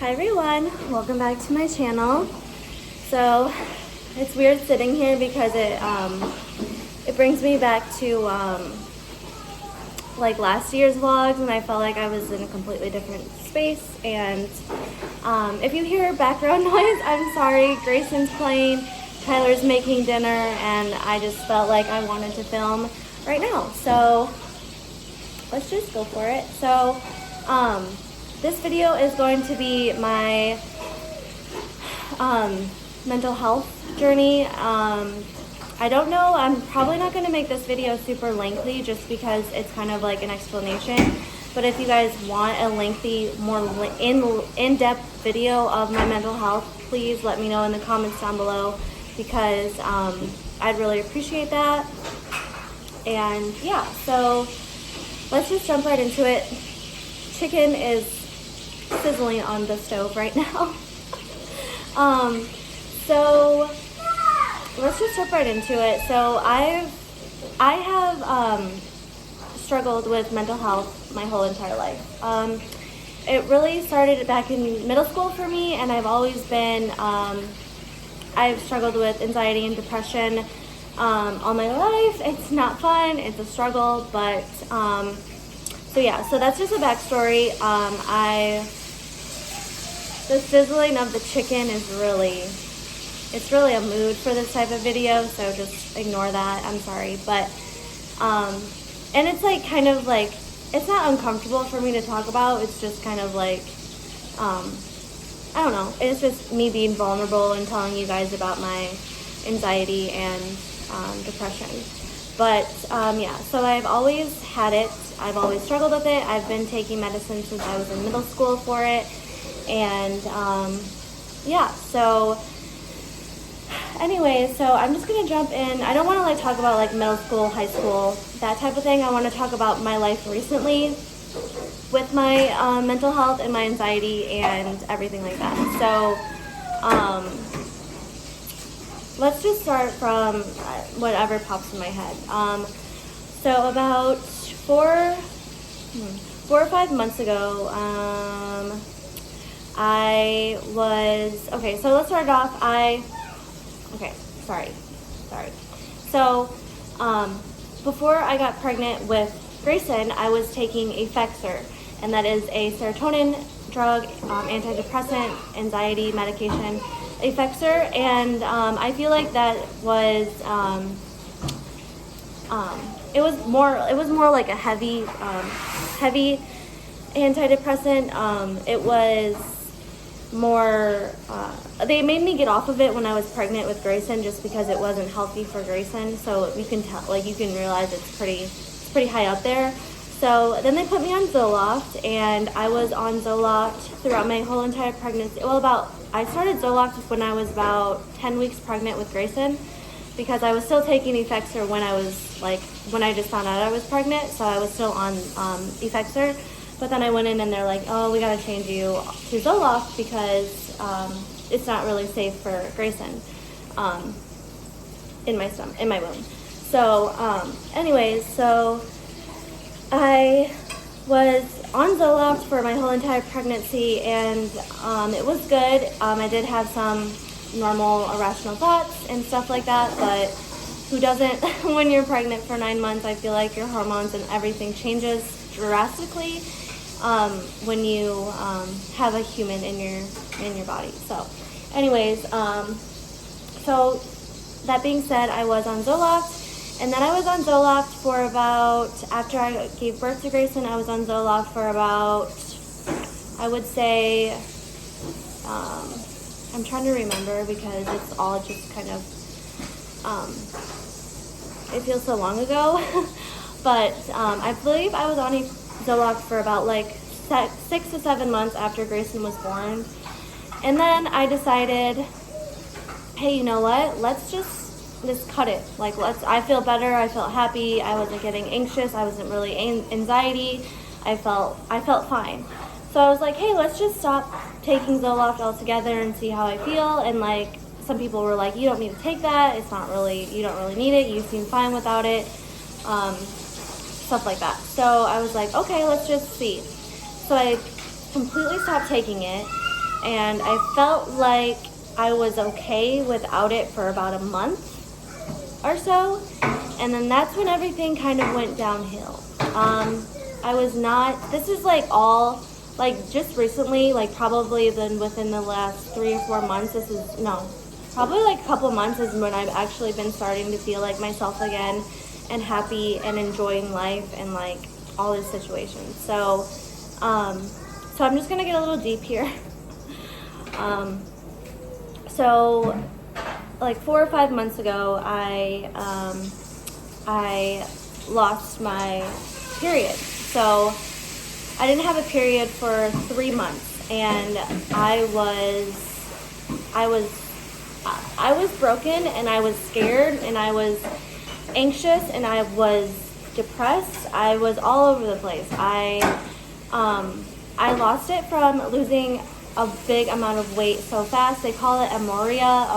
Hi everyone, welcome back to my channel. So it's weird sitting here because it brings me back to like last year's vlogs, and I felt like I was in a completely different space. And if you hear background noise, I'm sorry. Grayson's playing, Tyler's making dinner, and I just felt like I wanted to film right now. So let's just go for it. So this video is going to be my mental health journey. I don't know, I'm probably not going to make this video super lengthy just because it's kind of like an explanation. But if you guys want a lengthy, more in-depth video of my mental health, please let me know in the comments down below, because I'd really appreciate that. And yeah, so let's just jump right into it. Chicken is sizzling on the stove right now. So let's just jump right into it. So I have struggled with mental health my whole entire life. It really started back in middle school for me, and I've always been, I've struggled with anxiety and depression all my life. It's not fun, it's a struggle, but so yeah, so that's just a backstory. The sizzling of the chicken is it's really a mood for this type of video, so just ignore that. I'm sorry, but and it's like kind of like, it's not uncomfortable for me to talk about. It's just kind of like I don't know. It's just me being vulnerable and telling you guys about my anxiety and depression. But yeah, so I've always had it. I've always struggled with it. I've been taking medicine since I was in middle school for it. And yeah, so anyway, so I'm just gonna jump in. I don't want to like talk about like middle school, high school, that type of thing. I want to talk about my life recently with my mental health and my anxiety and everything like that. So let's just start from whatever pops in my head. So about 4 or 5 months ago, okay, so let's start off. Sorry. So, before I got pregnant with Grayson, I was taking Effexor, and that is a serotonin drug, antidepressant, anxiety medication, Effexor, and I feel like that was, it was more like a heavy antidepressant. It was more, they made me get off of it when I was pregnant with Grayson, just because it wasn't healthy for Grayson. So you can tell, like, you can realize it's pretty high up there. So then they put me on Zoloft, and I was on Zoloft throughout my whole entire pregnancy. Well, I started Zoloft when I was about 10 weeks pregnant with Grayson, because I was still taking Effexor when I just found out I was pregnant. So I was still on Effexor. But then I went in and they're like, oh, we gotta change you to Zoloft because it's not really safe for Grayson in my womb. So anyways, so I was on Zoloft for my whole entire pregnancy, and it was good. I did have some normal irrational thoughts and stuff like that, but who doesn't? When you're pregnant for 9 months, I feel like your hormones and everything changes drastically when you have a human in your body. So anyways, so that being said, I was on Zoloft, and then I was on Zoloft for about, after I gave birth to Grayson, I was on Zoloft for about, I would say, I'm trying to remember because it's all just kind of, it feels so long ago, but I believe I was on Zoloft for about like 6 to 7 months after Grayson was born. And then I decided, hey, you know what? Let's just cut it. Like, I feel better. I felt happy. I wasn't getting anxious. I wasn't really anxiety. I felt fine. So I was like, hey, let's just stop taking Zoloft altogether and see how I feel. And like, some people were like, you don't need to take that. You don't really need it. You seem fine without it. Stuff like that. So I was like, okay, let's just see. So I completely stopped taking it, and I felt like I was okay without it for about a month or so, and then that's when everything kind of went downhill. I was not, this is like all, like just recently, like probably then within the last 3 or 4 months, probably like a couple months is when I've actually been starting to feel like myself again and happy and enjoying life and like all these situations. So I'm just gonna get a little deep here. So like 4 or 5 months ago, I lost my period. So I didn't have a period for 3 months, and I was broken, and I was scared, and I was anxious, and I was depressed. I was all over the place. I lost it from losing a big amount of weight so fast. They call it amoria.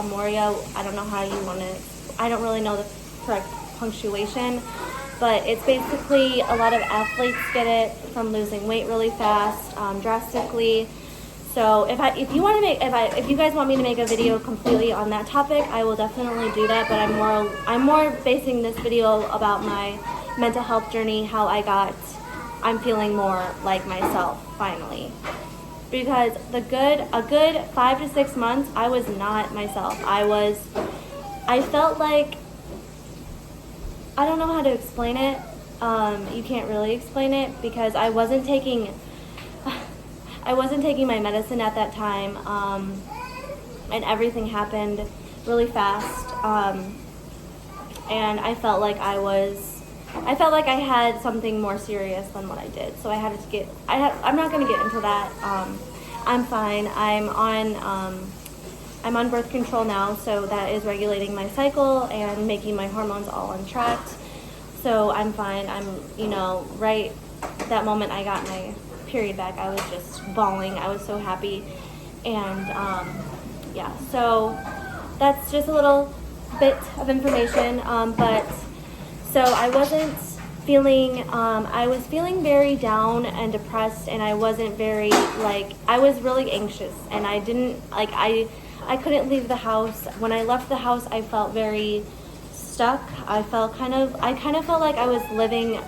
I don't know how you want to, I don't really know the correct punctuation, but it's basically a lot of athletes get it from losing weight really fast, drastically. So if you guys want me to make a video completely on that topic, I will definitely do that. But I'm more basing this video about my mental health journey, how I'm feeling more like myself finally. Because a good 5 to 6 months, I was not myself. I felt like, I don't know how to explain it. You can't really explain it because I wasn't taking my medicine at that time, and everything happened really fast, and I felt like I had something more serious than what I did, so I'm not going to get into that. I'm fine. I'm on birth control now, so that is regulating my cycle and making my hormones all on track, so I'm fine. Right that moment I got my period back, I was just bawling. I was so happy. And so that's just a little bit of information. But so I wasn't feeling, I was feeling very down and depressed, and I wasn't very, I was really anxious, and I didn't, I couldn't leave the house. When I left the house, I felt very stuck. I kind of felt like I was living,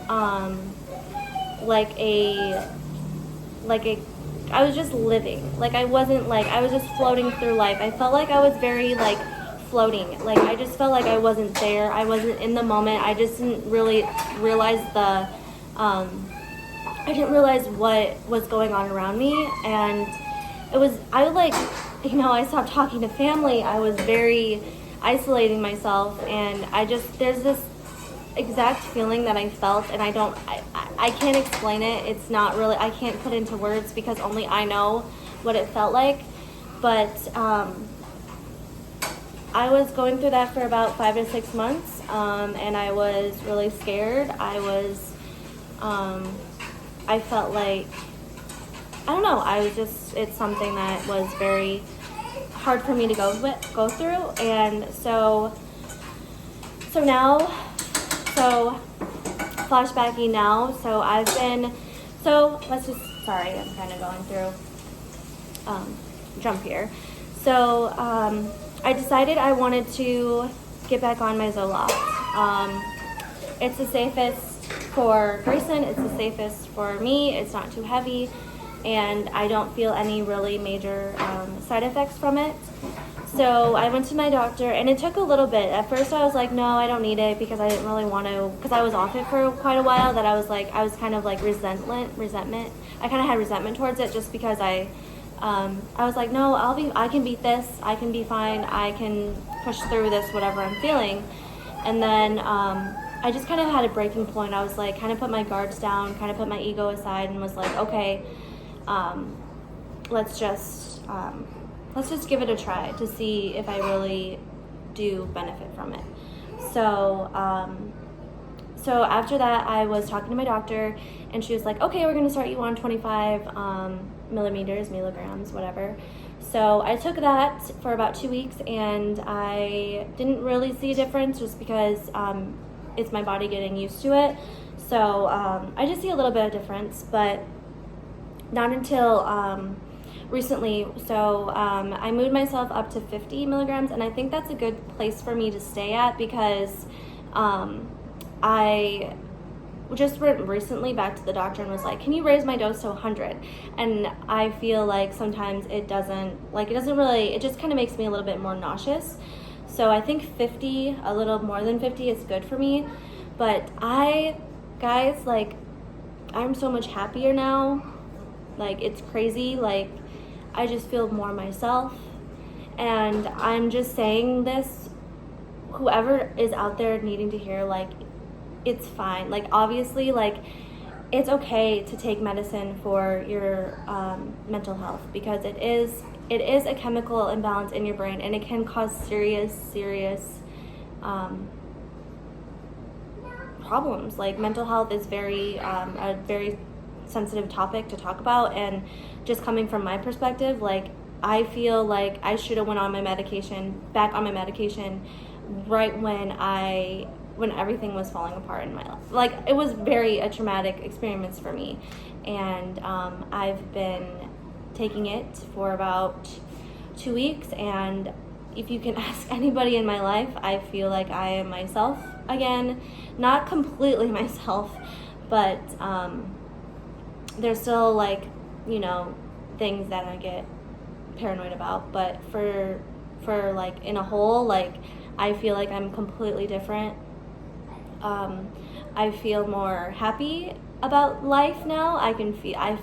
I was just living. I was just floating through life. I felt like I was very, floating. I just felt like I wasn't there. I wasn't in the moment. I just didn't really realize I didn't realize what was going on around me. And I stopped talking to family. I was very isolating myself. And there's this exact feeling that I felt, and I can't explain it. It's not really, I can't put into words because only I know what it felt like. But I was going through that for about 5 to 6 months, and I was really scared. I felt like, I don't know, it's something that was very hard for me to go through. And so flashbacking now, sorry, I'm kind of going through, jump here. So, I decided I wanted to get back on my Zoloft. It's the safest for Grayson, it's the safest for me, it's not too heavy, and I don't feel any really major side effects from it. So I went to my doctor, and it took a little bit. At first I was like, no, I don't need it, because I didn't really want to, because I was off it for quite a while, that I was kind of like resentment. I kind of had resentment towards it, just because I was like, no, I can beat this, I can be fine, I can push through this, whatever I'm feeling. And then I just kind of had a breaking point. I was like, kind of put my guards down, kind of put my ego aside, and was like, okay, let's just give it a try to see if I really do benefit from it. So after that, I was talking to my doctor, and she was like, okay, we're going to start you on 25 milligrams, whatever. So I took that for about 2 weeks, and I didn't really see a difference, just because it's my body getting used to it. So I just see a little bit of difference, but not until recently. So I moved myself up to 50 milligrams, and I think that's a good place for me to stay at because I just went recently back to the doctor and was like, can you raise my dose to 100? And I feel like sometimes it just kind of makes me a little bit more nauseous. So I think 50, a little more than 50 is good for me. But guys, like, I'm so much happier now. Like, it's crazy. Like, I just feel more myself. And I'm just saying this, whoever is out there needing to hear, like, it's fine. Like, obviously, like, it's okay to take medicine for your mental health because it is a chemical imbalance in your brain, and it can cause serious problems. Like, mental health is a very sensitive topic to talk about, and just coming from my perspective, like, I feel like I should have went back on my medication right when everything was falling apart in my life. Like, it was a traumatic experience for me, and I've been taking it for about 2 weeks, and if you can ask anybody in my life, I feel like I am myself again. Not completely myself, but there's still, like, things that I get paranoid about, but for like in a whole, like, I feel like I'm completely different. I feel more happy about life now. I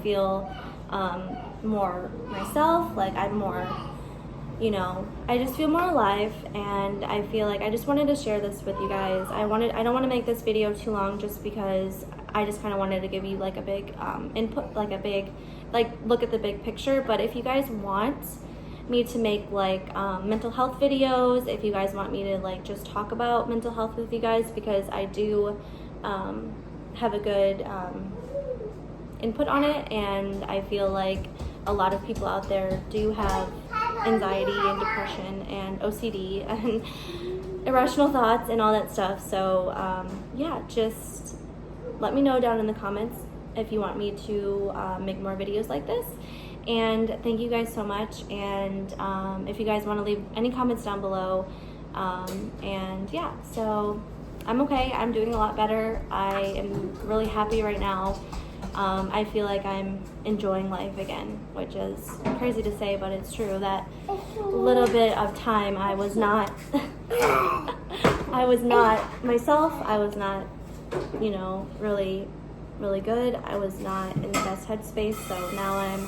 feel more myself. Like, I'm more, I just feel more alive, and I feel like I just wanted to share this with you guys. I don't want to make this video too long just because I just kind of wanted to give you like a big input, like look at the big picture. But if you guys want me to make like mental health videos, if you guys want me to like just talk about mental health with you guys, because I do have a good input on it, and I feel like a lot of people out there do have anxiety and depression and OCD and irrational thoughts and all that stuff. So yeah, just let me know down in the comments if you want me to make more videos like this. And thank you guys so much. And if you guys want to leave any comments down below. And yeah, so I'm okay. I'm doing a lot better. I am really happy right now. I feel like I'm enjoying life again, which is crazy to say, but it's true. That little bit of time I was not myself. I was not, really good. I was not in the best headspace. So now I'm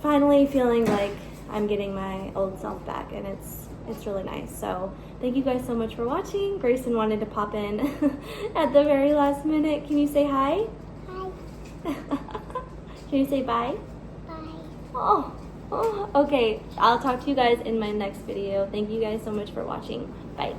finally feeling like I'm getting my old self back, and it's really nice. So thank you guys so much for watching. Grayson wanted to pop in at the very last minute. Can you say hi? Hi. Can you say bye? Bye. Oh, okay. I'll talk to you guys in my next video. Thank you guys so much for watching. Bye.